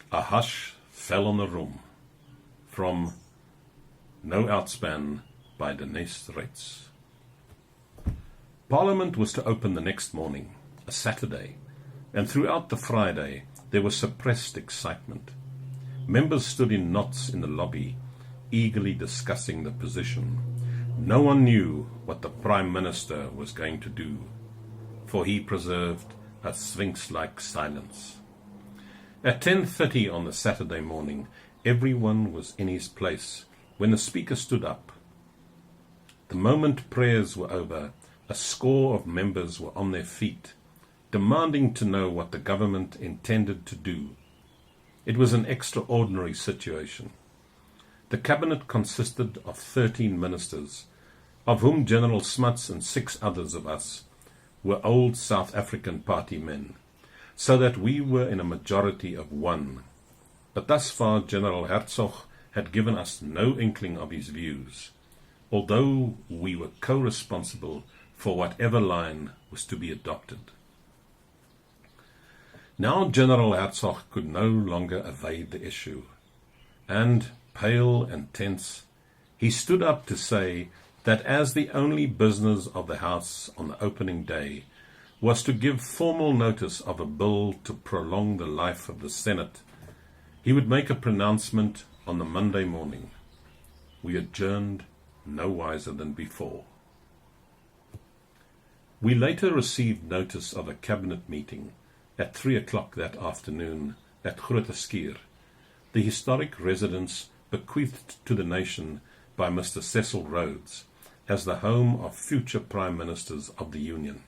A hush fell on the room. From No Outspan by Deneys Reitz. Parliament was to open the next morning, a Saturday, and throughout the Friday there was suppressed excitement. Members stood in knots in the lobby, eagerly discussing the position. No one knew what the Prime Minister was going to do, for he preserved a sphinx-like silence. At 10:30 on the Saturday morning, everyone was in his place when the Speaker stood up. The moment prayers were over, a score of members were on their feet, demanding to know what the government intended to do. It was an extraordinary situation. The cabinet consisted of 13 ministers, of whom General Smuts and 6 others of us were old South African party men, so that we were in a majority of 1. But thus far General Hertzog had given us no inkling of his views, although we were co-responsible for whatever line was to be adopted. Now General Hertzog could no longer evade the issue, and, pale and tense, he stood up to say that as the only business of the House on the opening day was to give formal notice of a bill to prolong the life of the Senate, he would make a pronouncement on the Monday morning. We adjourned no wiser than before. We later received notice of a cabinet meeting at 3 o'clock that afternoon at Grote Schuur, the historic residence bequeathed to the nation by Mr. Cecil Rhodes as the home of future Prime Ministers of the Union.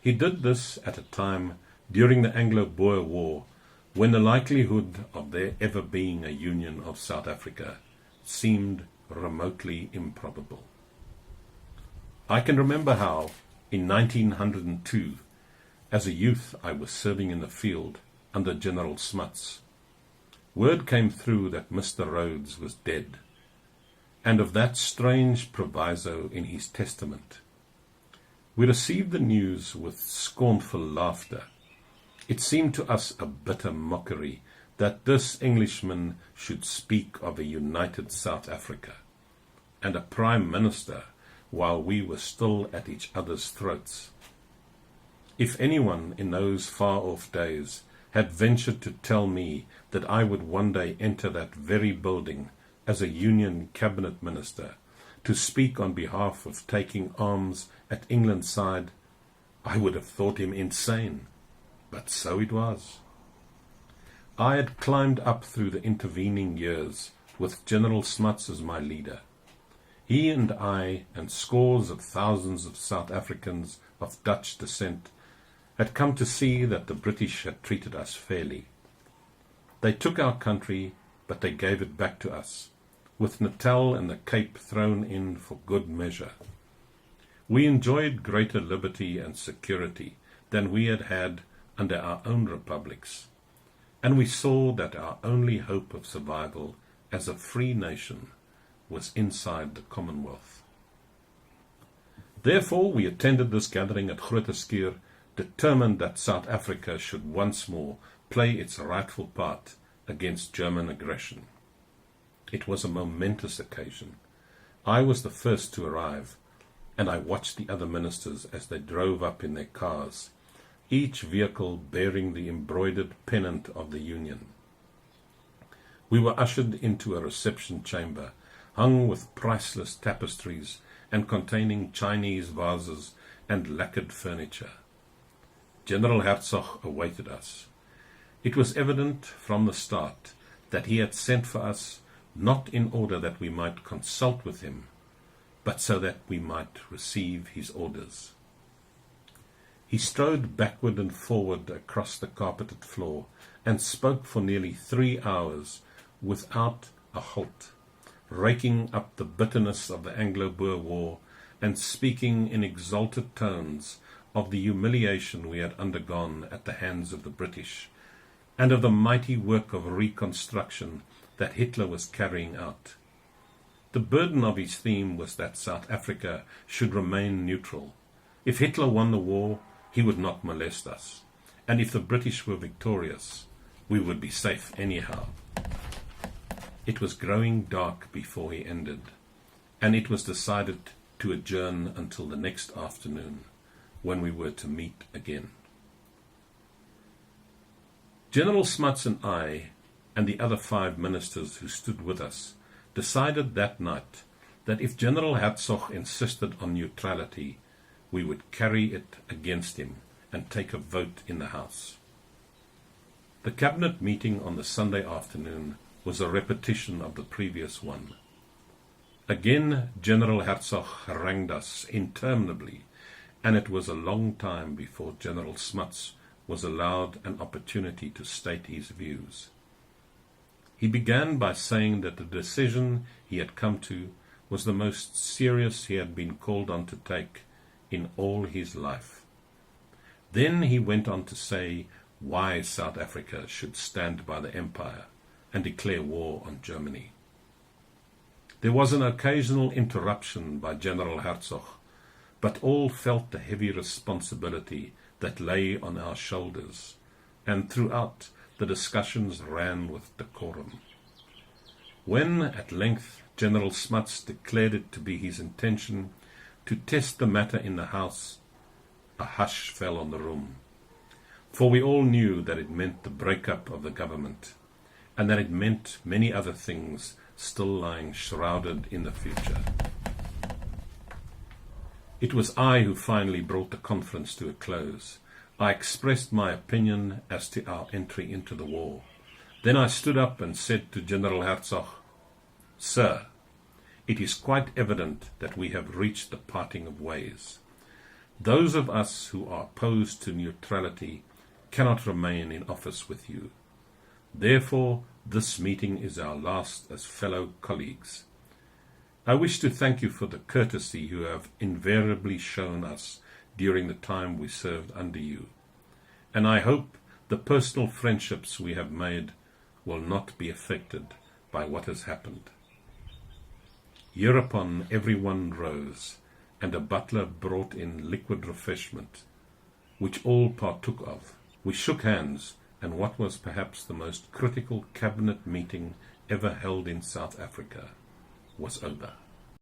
He did this at a time during the Anglo-Boer War when the likelihood of there ever being a union of South Africa seemed remotely improbable. I can remember how, in 1902, as a youth I was serving in the field under General Smuts. Word came through that Mr. Rhodes was dead, and of that strange proviso in his testament. We received the news with scornful laughter. It seemed to us a bitter mockery that this Englishman should speak of a united South Africa, and a Prime Minister while we were still at each other's throats. If anyone in those far-off days had ventured to tell me that I would one day enter that very building as a Union Cabinet Minister to speak on behalf of taking arms at England's side, I would have thought him insane. But so it was. I had climbed up through the intervening years with General Smuts as my leader. He and I and scores of thousands of South Africans of Dutch descent had come to see that the British had treated us fairly. They took our country, but they gave it back to us, with Natal and the Cape thrown in for good measure. We enjoyed greater liberty and security than we had had under our own republics, and we saw that our only hope of survival as a free nation was inside the Commonwealth. Therefore we attended this gathering at Grote Schuur, determined that South Africa should once more play its rightful part against German aggression. It was a momentous occasion. I was the first to arrive, and I watched the other ministers as they drove up in their cars, each vehicle bearing the embroidered pennant of the Union. We were ushered into a reception chamber, hung with priceless tapestries and containing Chinese vases and lacquered furniture. General Hertzog awaited us. It was evident from the start that he had sent for us not in order that we might consult with him, but so that we might receive his orders. He strode backward and forward across the carpeted floor and spoke for nearly 3 hours without a halt, raking up the bitterness of the Anglo-Boer War and speaking in exalted tones of the humiliation we had undergone at the hands of the British, and of the mighty work of reconstruction that Hitler was carrying out. The burden of his theme was that South Africa should remain neutral. If Hitler won the war, he would not molest us, and if the British were victorious, We would be safe anyhow. It was growing dark before he ended, and it was decided to adjourn until the next afternoon, when we were to meet again. General Smuts and I, and the other 5 ministers who stood with us, decided that night that if General Hertzog insisted on neutrality, we would carry it against him and take a vote in the House. The cabinet meeting on the Sunday afternoon was a repetition of the previous one. Again, General Hertzog harangued us interminably, and it was a long time before General Smuts was allowed an opportunity to state his views. He began by saying that the decision he had come to was the most serious he had been called on to take in all his life. Then he went on to say why South Africa should stand by the Empire and declare war on Germany. There was an occasional interruption by General Hertzog, but all felt the heavy responsibility that lay on our shoulders, and throughout the discussions ran with decorum. When, at length, General Smuts declared it to be his intention to test the matter in the House, a hush fell on the room, for we all knew that it meant the breakup of the government, and that it meant many other things still lying shrouded in the future. It was I who finally brought the conference to a close. I expressed my opinion as to our entry into the war. Then I stood up and said to General Hertzog, "Sir, it is quite evident that we have reached the parting of ways. Those of us who are opposed to neutrality cannot remain in office with you. Therefore, this meeting is our last as fellow colleagues. I wish to thank you for the courtesy you have invariably shown us during the time we served under you, and I hope the personal friendships we have made will not be affected by what has happened." Hereupon everyone rose, and a butler brought in liquid refreshment, which all partook of. We shook hands, and what was perhaps the most critical cabinet meeting ever held in South Africa was over.